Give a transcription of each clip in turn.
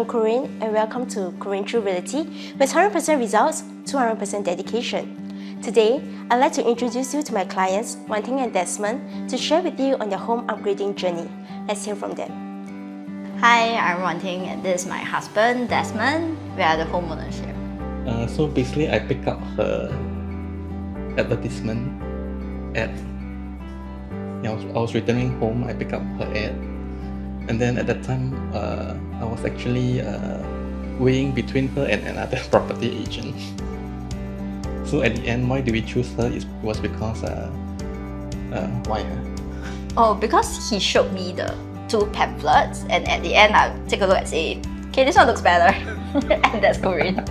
I'm Corinne and welcome to Corinne True Reality with 100% results, 200% dedication. Today, I'd like to introduce you to my clients, Wan Ting and Desmond, to share with you on their home upgrading journey. Let's hear from them. Hi, I'm Wan Ting and this is my husband, Desmond. We are the homeowners here. So basically, I picked up her advertisement ad. I was returning home, I picked up her ad. And then at that time, I was actually weighing between her and another property agent. So at the end, why do we choose her? It was because, why her? Oh, because he showed me the two pamphlets and at the end I'll take a look and say, okay, this one looks better. And that's Corinne.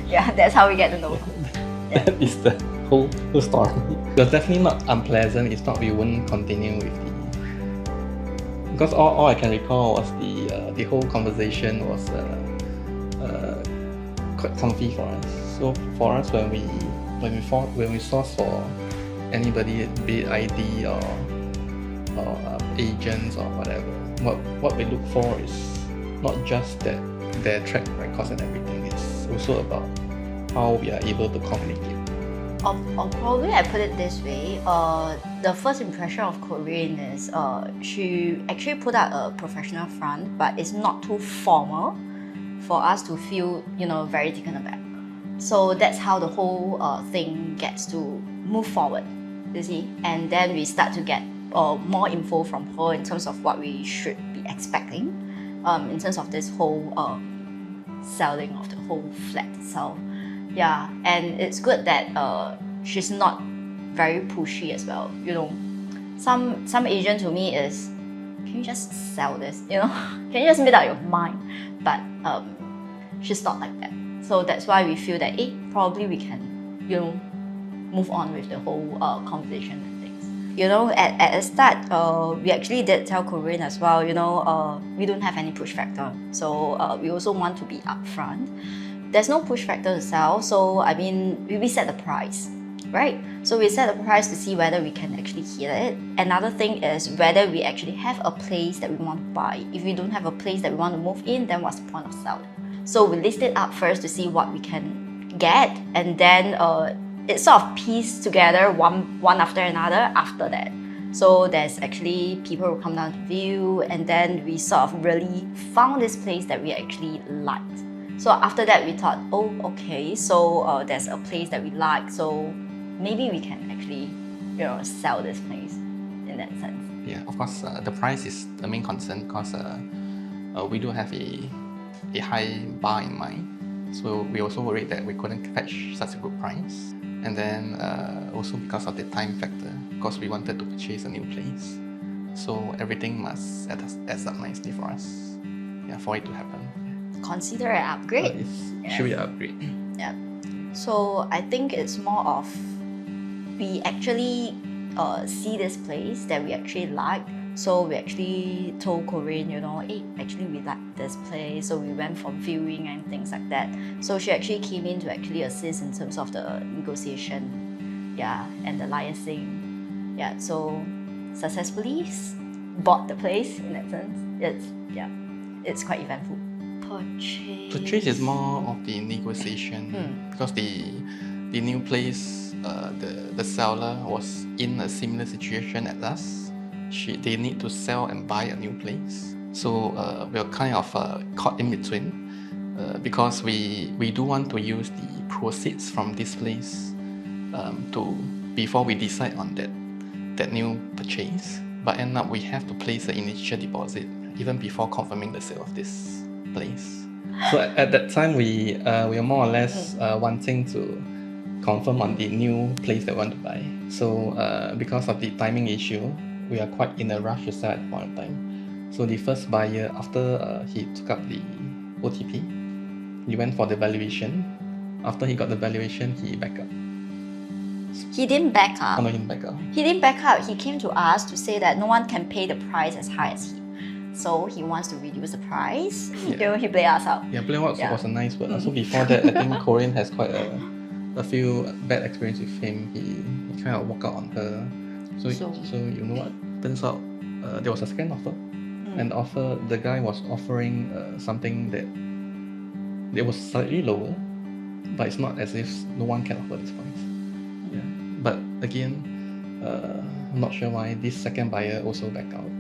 Yeah, that's how we get to know her. Yeah. That is the whole story. It was definitely not unpleasant. It's not we wouldn't continue with the... Because all I can recall was the whole conversation was quite comfy for us. So for us, when we source for anybody, be it ID or agents or whatever, what we look for is not just that their track records and everything. It's also about how we are able to communicate. Or probably I put it this way, the first impression of Corinne is she actually put out a professional front, but it's not too formal for us to feel, very taken aback. So that's how the whole thing gets to move forward, you see? And then we start to get more info from her in terms of what we should be expecting in terms of this whole selling of the whole flat itself. Yeah, and it's good that she's not very pushy as well. Some agent to me is, can you just sell this? Can you just make up your mind? But she's not like that. So that's why we feel that probably we can, move on with the whole conversation and things. At the start, we actually did tell Corinne as well. We don't have any push factor, so we also want to be upfront. There's no push factor to sell, so we set the price, right? So we set the price to see whether we can actually hit it. Another thing is whether we actually have a place that we want to buy. If we don't have a place that we want to move in, then what's the point of selling? So we list it up first to see what we can get, and then it sort of pieced together one after another after that. So there's actually people who come down to view, and then we sort of really found this place that we actually liked. So after that, we thought, okay, so there's a place that we like, so maybe we can actually, sell this place in that sense. Yeah, of course, the price is the main concern because we do have a high bar in mind. So we also worried that we couldn't fetch such a good price. And then also because of the time factor, because we wanted to purchase a new place. So everything must add up nicely for us, for it to happen. Consider an upgrade. Should be an upgrade. Yeah. So I think it's more of we actually see this place that we actually like. So we actually told Corinne, actually we like this place. So we went for viewing and things like that. So she actually came in to actually assist in terms of the negotiation, and the liaising. Yeah. So successfully bought the place in that sense. It's quite eventful. Purchase is more of the negotiation because the new place, the seller was in a similar situation as us. They need to sell and buy a new place. So we're kind of caught in between because we do want to use the proceeds from this place before we decide on that new purchase. But end up we have to place the initial deposit even before confirming the sale of this place. So at that time, we are more or less wanting to confirm on the new place that we want to buy. So because of the timing issue, we are quite in a rush to sell at the point of time. So the first buyer, after he took up the OTP, he went for the valuation. After he got the valuation, he backed up. He didn't back up. Oh, no, he didn't back up. He didn't back up. He came to us to say that no one can pay the price as high as he. So he wants to reduce the price. Yeah. He play us out. Yeah, play out was a nice word. So before that, I think Corinne has quite a few bad experience with him. He kind of walked out on her. So you know what? Turns out there was a second offer, and the guy was offering something that It was slightly lower, but it's not as if no one can afford this price. Yeah. But again, I'm not sure why this second buyer also backed out.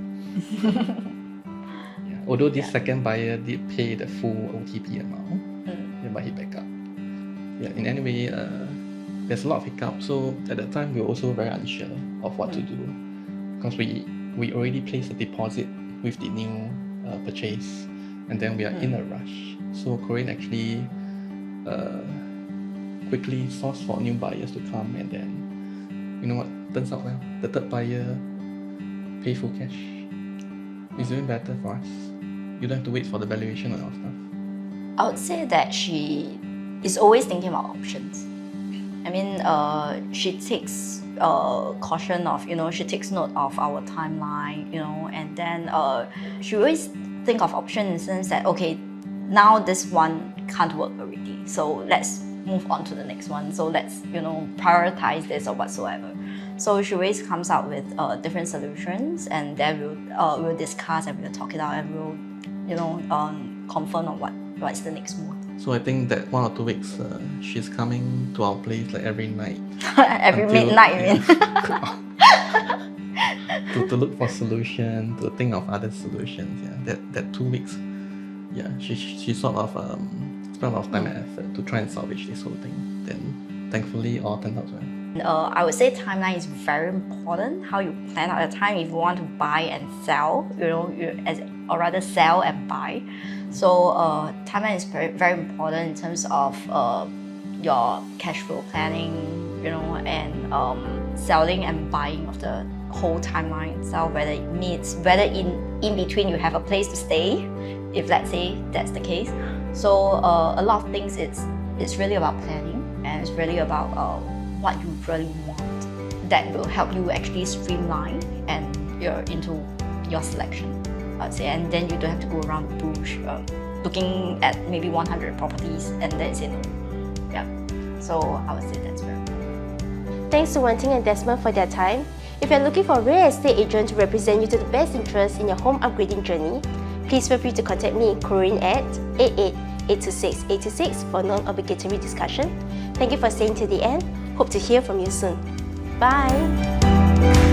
Yeah. Although this second buyer did pay the full OTP amount, yeah, but he backed out. Yeah. In any way, there's a lot of hiccups. So at that time, we were also very unsure of what to do, because we already placed a deposit with the new purchase, and then we are in a rush. So Corinne actually quickly sourced for new buyers to come, and then you know what turns out well, the third buyer pay full cash. It's even better for us. You don't have to wait for the valuation on our stuff. I would say that she is always thinking about options. I mean, she takes caution of, she takes note of our timeline, and then she always think of options in the sense that, okay, now this one can't work already, so let's move on to the next one. So let's, prioritize this or whatsoever. So she always comes out with different solutions, and then we'll discuss and we'll talk it out, and we'll, confirm on what's the next move. So I think that 1 or 2 weeks, she's coming to our place like every night. Every midnight, you mean? to look for solution, to think of other solutions. Yeah, that 2 weeks. Yeah, she sort of spent a lot of time and effort to try and salvage this whole thing. Then thankfully all turned out well. I would say timeline is very important. How you plan out your time if you want to buy and sell, or rather sell and buy. So timeline is very, very important in terms of your cash flow planning, and selling and buying of the whole timeline itself. Whether in between you have a place to stay, if let's say that's the case. So a lot of things it's really about planning, and it's really about what you really want. That will help you actually streamline and into your selection, I'd say. And then you don't have to go around the bush looking at maybe 100 properties and then say no. Yeah. So I would say that's very important. Thanks to Wan Ting and Desmond for their time. If you're looking for a real estate agent to represent you to the best interest in your home upgrading journey, please feel free to contact me, Corinne, at 88-826-826 for non-obligatory discussion. Thank you for staying to the end. Hope to hear from you soon. Bye!